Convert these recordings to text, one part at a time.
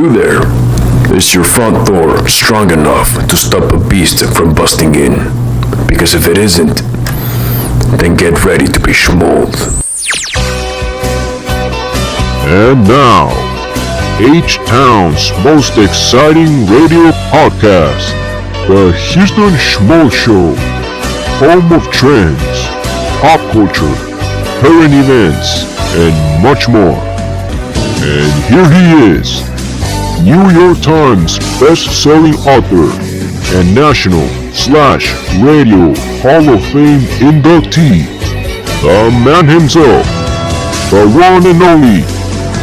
You there? Is your front door strong enough to stop a beast from busting in? Because if it isn't, then get ready to be schmolled. And now, H-Town's most exciting radio podcast, the Houston Szmul Show, home of trends, pop culture, current events, and much more. And here he is, New York Times best-selling author and National/Radio Hall of Fame inductee, the man himself, the one and only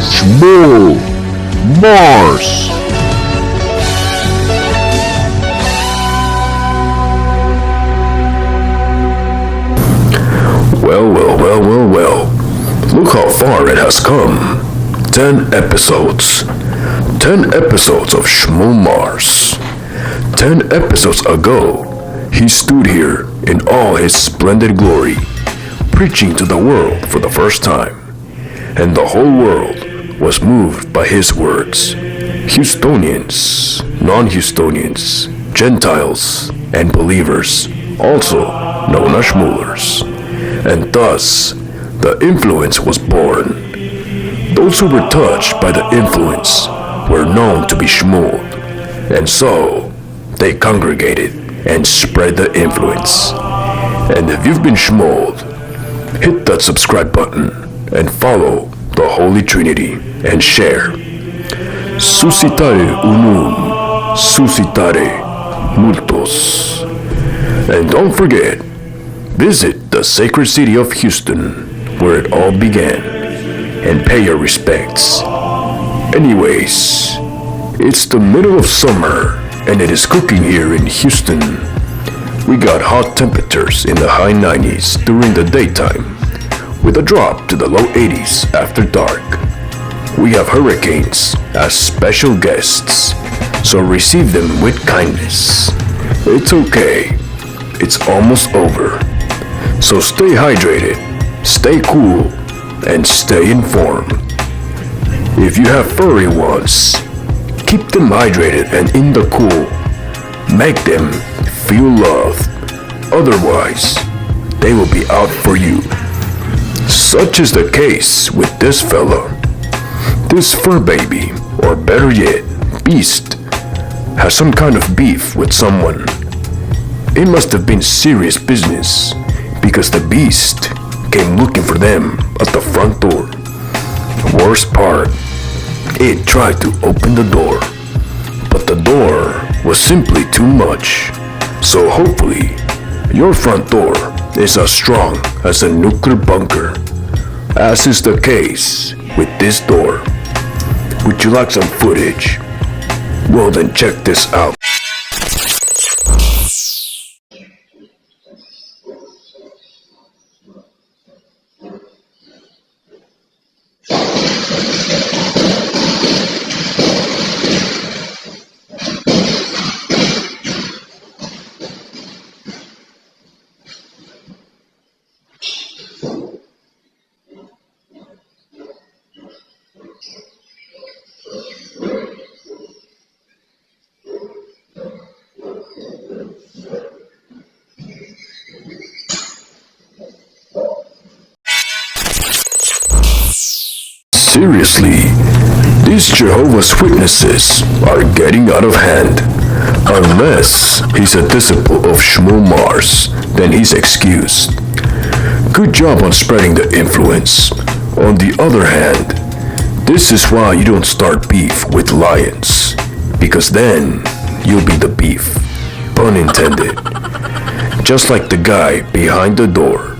Szmul Mars. Well. Look how far it has come. 10 episodes. 10 episodes of Szmul Mars. 10 episodes ago, he stood here in all his splendid glory, preaching to the world for the first time. And the whole world was moved by his words. Houstonians, non-Houstonians, Gentiles, and believers, also known as Schmoolers. And thus, the influence was born. Those who were touched by the influence were known to be schmooled, and so they congregated and spread the influence. And if you've been schmooled, hit that subscribe button and follow the Holy Trinity and share. Suscitare unum, suscitare multos. And don't forget, visit the sacred city of Houston, where it all began, and pay your respects. Anyways, it's the middle of summer, and it is cooking here in Houston. We got hot temperatures in the high 90s during the daytime, with a drop to the low 80s after dark. We have hurricanes as special guests, so receive them with kindness. It's okay. It's almost over. So stay hydrated, stay cool, and stay informed. If you have furry ones, keep them hydrated and in the cool. Make them feel loved. Otherwise, they will be out for you. Such is the case with this fella. This fur baby, or better yet, beast, has some kind of beef with someone. It must have been serious business, because the beast came looking for them at the front door. Worst part, it tried to open the door, but the door was simply too much. So hopefully, your front door is as strong as a nuclear bunker, as is the case with this door. Would you like some footage? Well then check this out. Seriously, these Jehovah's Witnesses are getting out of hand. Unless he's a disciple of Szmul Mars, then he's excused. Good job on spreading the influence. On the other hand, this is why you don't start beef with lions, because then you'll be the beef. Pun intended. Just like the guy behind the door.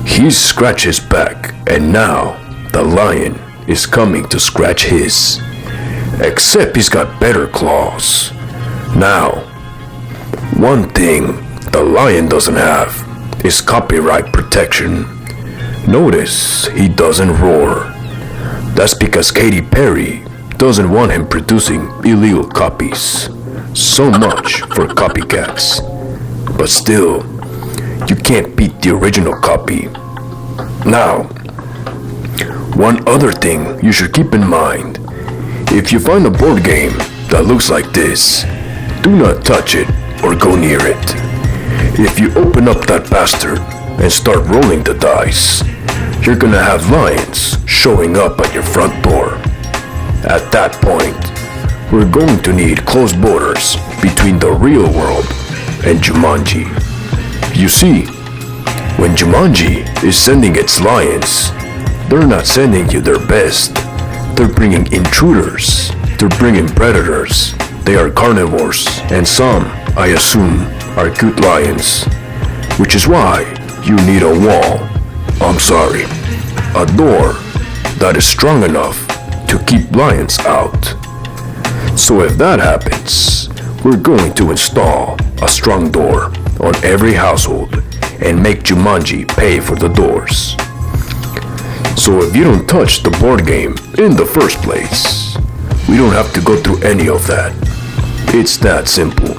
He's scratched his back, and now the lion is coming to scratch his. Except he's got better claws. Now, one thing the lion doesn't have is copyright protection. Notice he doesn't roar. That's because Katy Perry doesn't want him producing illegal copies. So much for copycats. But still, you can't beat the original copy. Now, one other thing you should keep in mind. If you find a board game that looks like this, do not touch it or go near it. If you open up that bastard and start rolling the dice, you're gonna have lions showing up at your front door. At that point, we're going to need close borders between the real world and Jumanji. You see, when Jumanji is sending its lions, they're not sending you their best. They're bringing intruders. They're bringing predators. They are carnivores, and some, I assume, are good lions. Which is why you need a wall. I'm sorry, a door that is strong enough to keep lions out. So if that happens, we're going to install a strong door on every household and make Jumanji pay for the doors. So if you don't touch the board game in the first place, we don't have to go through any of that. It's that simple.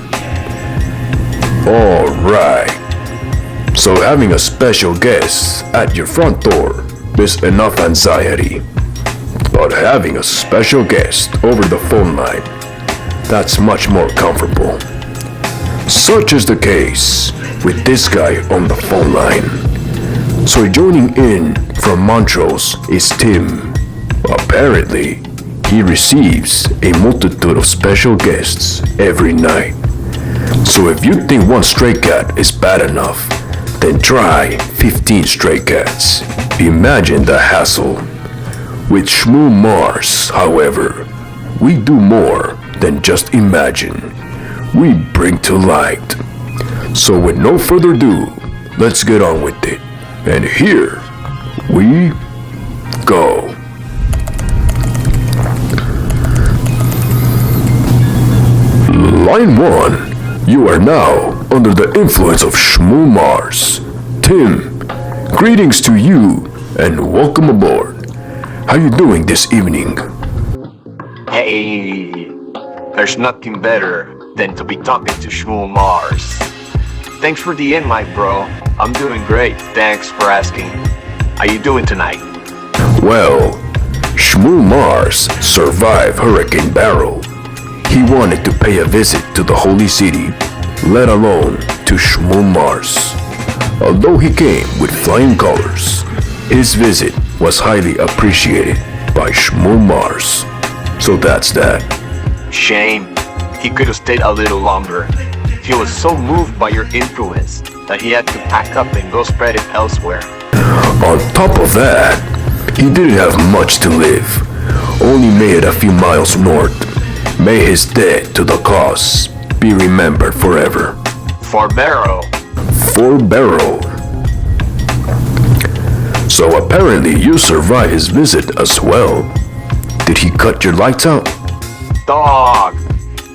Alright. So having a special guest at your front door is enough anxiety. But having a special guest over the phone line, that's much more comfortable. Such is the case with this guy on the phone line. So joining in from Montrose is Tim. Apparently, he receives a multitude of special guests every night. So if you think one stray cat is bad enough, then try 15 stray cats. Imagine the hassle. With Szmul Mars, however, we do more than just imagine. We bring to light. So with no further ado, let's get on with it. And here we go. Line 1. You are now under the influence of Szmul Mars. Tim, greetings to you and welcome aboard. How you doing this evening? Hey, there's nothing better than to be talking to Szmul Mars. Thanks for the invite, bro. I'm doing great. Thanks for asking. How you doing tonight? Well, Szmul Mars survived Hurricane Barrel. He wanted to pay a visit to the Holy City, let alone to Szmul Mars. Although he came with flying colors, his visit was highly appreciated by Szmul Mars. So that's that. Shame. He could have stayed a little longer. He was so moved by your influence that he had to pack up and go spread it elsewhere. On top of that, he didn't have much to live. Only made it a few miles north. May his debt to the cause be remembered forever. For Barrow. For Barrow. So apparently you survived his visit as well. Did he cut your lights out? Dog.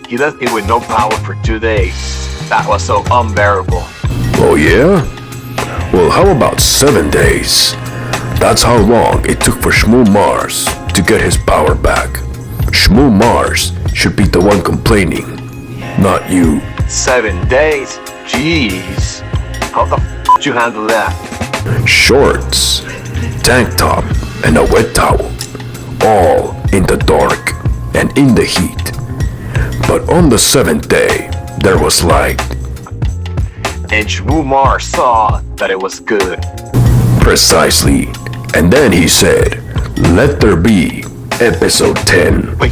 He left me with no power for 2 days. That was so unbearable. Oh yeah? Well, how about 7 days? That's how long it took for Szmul Mars to get his power back. Szmul Mars should be the one complaining, not you. 7 days? Jeez. How the did you handle that? Shorts, tank top, and a wet towel. All in the dark and in the heat. But on the 7th day, there was light. And Szmul Mars saw that it was good. Precisely. And then he said, let there be episode 10. Wait.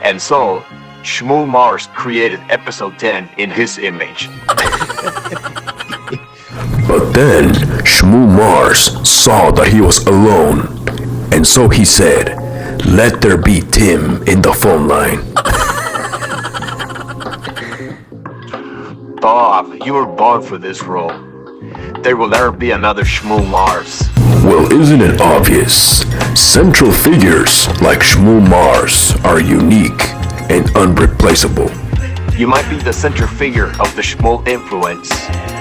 And so, Szmul Mars created episode 10 in his image. But then, Szmul Mars saw that he was alone. And so he said, let there be Tim in the phone line. Bob, you were born for this role. There will never be another Szmul Mars. Well, isn't it obvious? Central figures like Szmul Mars are unique and unreplaceable. You might be the center figure of the Szmul influence,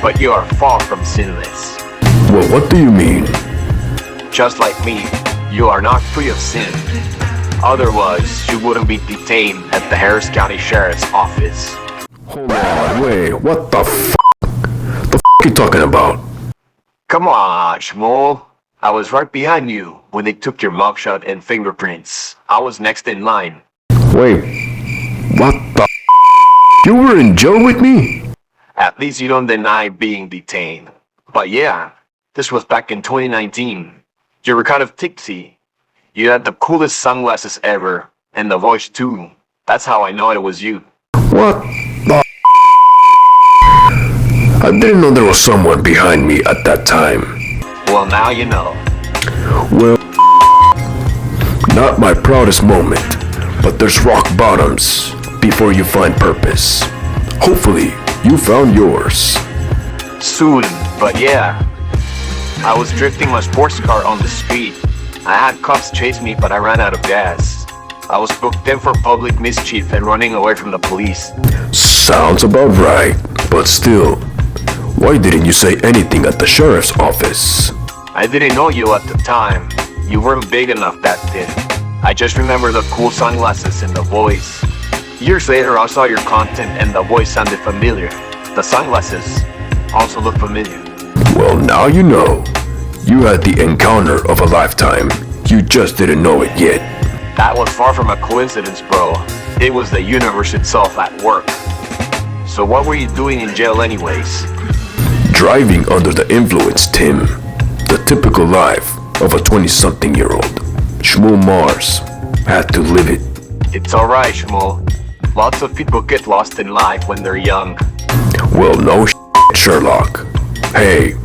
but you are far from sinless. Well, what do you mean? Just like me, you are not free of sin. Otherwise, you wouldn't be detained at the Harris County Sheriff's Office. Hold on, wait, what the f***? The f*** you talking about? Come on, Szmul. I was right behind you when they took your mugshot and fingerprints. I was next in line. Wait, what the? You were in jail with me? At least you don't deny being detained. But yeah, this was back in 2019. You were kind of tipsy. You had the coolest sunglasses ever, and the voice too. That's how I know it was you. What the? I didn't know there was someone behind me at that time. Well, now you know. Well, not my proudest moment, but there's rock bottoms before you find purpose. Hopefully, you found yours. Soon, but yeah. I was drifting my sports car on the street. I had cops chase me, but I ran out of gas. I was booked in for public mischief and running away from the police. Sounds about right, but still, why didn't you say anything at the sheriff's office? I didn't know you at the time. You weren't big enough back then. I just remember the cool sunglasses and the voice. Years later, I saw your content and the voice sounded familiar. The sunglasses also look familiar. Well, now you know. You had the encounter of a lifetime. You just didn't know it yet. That was far from a coincidence, bro. It was the universe itself at work. So what were you doing in jail anyways? Driving under the influence, Tim. The typical life of a 20-something-year-old. Szmul Mars had to live it. It's alright, Szmul. Lots of people get lost in life when they're young. Well, no Sherlock. Hey,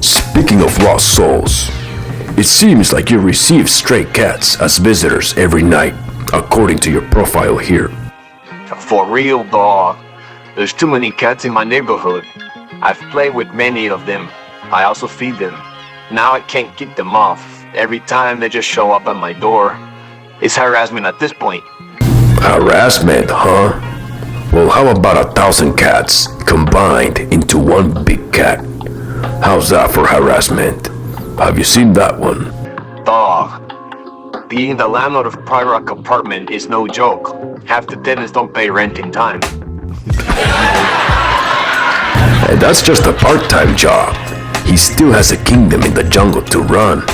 speaking of lost souls, it seems like you receive stray cats as visitors every night, according to your profile here. For real, dog. There's too many cats in my neighborhood. I've played with many of them. I also feed them. Now I can't keep them off. Every time they just show up at my door. It's harassment at this point. Harassment, huh? Well, how about 1,000 cats combined into one big cat? How's that for harassment? Have you seen that one? Dog. Being the landlord of Pride Rock apartment is no joke. Half the tenants don't pay rent in time. And that's just a part-time job. He still has a kingdom in the jungle to run.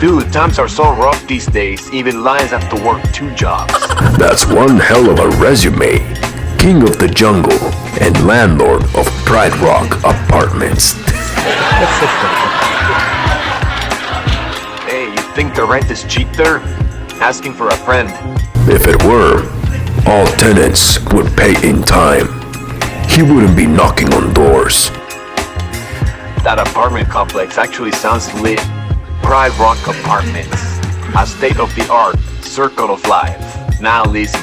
Dude, times are so rough these days, even lions have to work 2 jobs. That's one hell of a resume. King of the jungle and landlord of Pride Rock Apartments. Hey, you think the rent is cheap there? Asking for a friend. If it were, all tenants would pay in time. He wouldn't be knocking on doors. That apartment complex actually sounds lit. Pride Rock Apartments. A state-of-the-art circle of life. Now listen.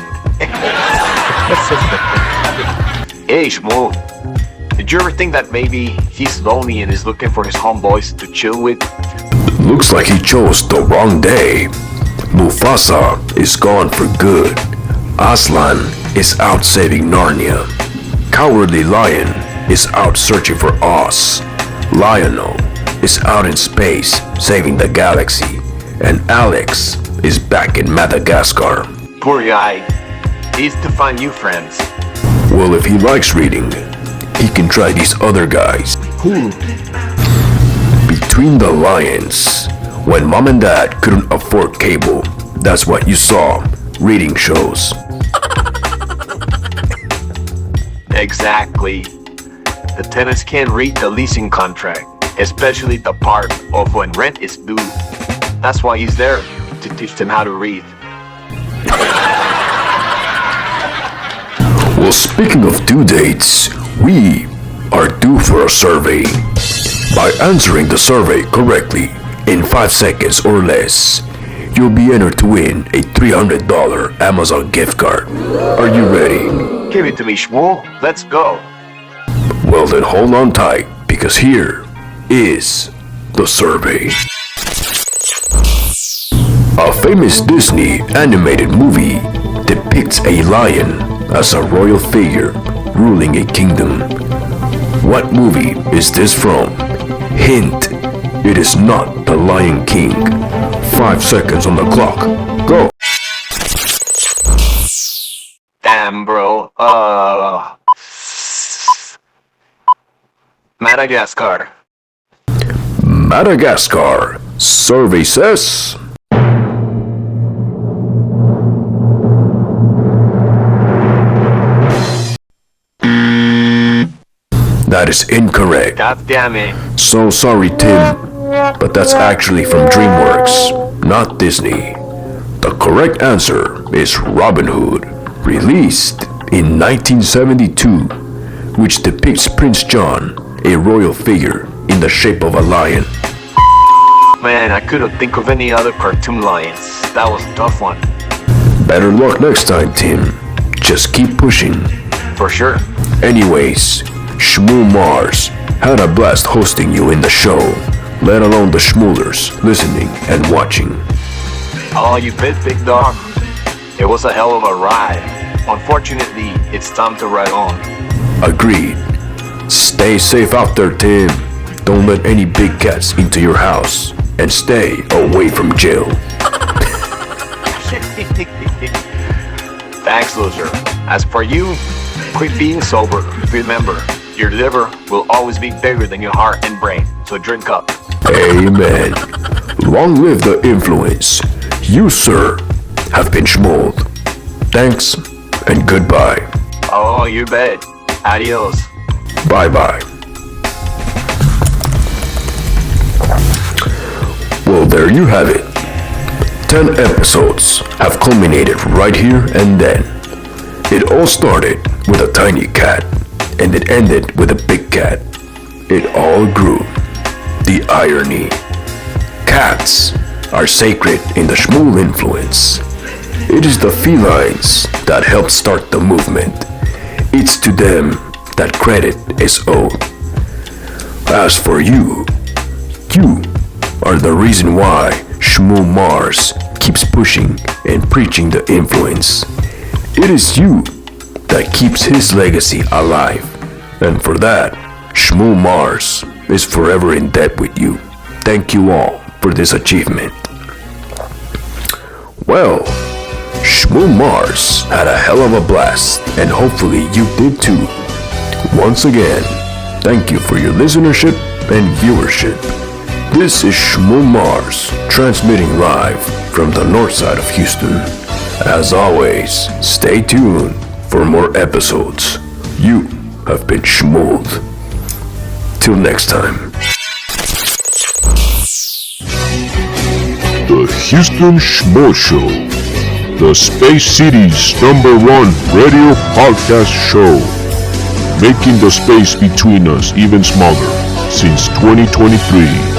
Hey, Szmul. Did you ever think that maybe he's lonely and is looking for his homeboys to chill with? Looks like he chose the wrong day. Mufasa is gone for good. Aslan is out saving Narnia. Cowardly Lion is out searching for Oz. Lionel is out in space saving the galaxy. And Alex is back in Madagascar. Poor guy. Needs to find new friends. Well, if he likes reading, he can try these other guys. Who? Between the Lions. When mom and dad couldn't afford cable, that's what you saw. Reading shows. Exactly. The tenants can't read the leasing contract, especially the part of when rent is due. That's why he's there, to teach them how to read. Well, speaking of due dates, we are due for a survey. By answering the survey correctly in 5 seconds or less, you'll be entered to win a $300 Amazon gift card. Are you ready? Give it to me, Szmul. Let's go. Well then hold on tight, because here is the survey. A famous Disney animated movie depicts a lion as a royal figure ruling a kingdom. What movie is this from? Hint, it is not The Lion King. 5 seconds on the clock. Go! Damn, bro. Madagascar. Madagascar. Survey says... That is incorrect. God damn it. So sorry, Tim, but that's actually from DreamWorks, not Disney. The correct answer is Robin Hood, released in 1972, which depicts Prince John, a royal figure in the shape of a lion. Man, I couldn't think of any other cartoon lions. That was a tough one. Better luck next time, Tim. Just keep pushing. For sure. Anyways, Szmul Mars had a blast hosting you in the show, let alone the Szmulers listening and watching. Oh, you bet, big dog. It was a hell of a ride. Unfortunately, it's time to ride on. Agreed. Stay safe out there, Tim. Don't let any big cats into your house, and stay away from jail. Thanks, loser. As for you, quit being sober. Remember, your liver will always be bigger than your heart and brain, so drink up. Amen. Long live the influence. You, sir, have been Szmul. Thanks, and goodbye. Oh, you bet. Adios. Bye-bye. Well, there you have it. 10 episodes have culminated right here and then. It all started with a tiny cat, and it ended with a big cat. It all grew. The irony. Cats are sacred in the Szmul influence. It is the felines that helped start the movement. It's to them that credit is owed. As for you are the reason why Szmul Mars keeps pushing and preaching the influence. It is you that keeps his legacy alive. And for that, Szmul Mars is forever in debt with you. Thank you all for this achievement. Well, Szmul Mars had a hell of a blast, and hopefully you did too. Once again, thank you for your listenership and viewership. This is Szmul Mars, transmitting live from the north side of Houston. As always, stay tuned for more episodes. You have been Szmuled. Till next time. The Houston Szmul Show, the Space City's #1 radio podcast show, making the space between us even smaller since 2023.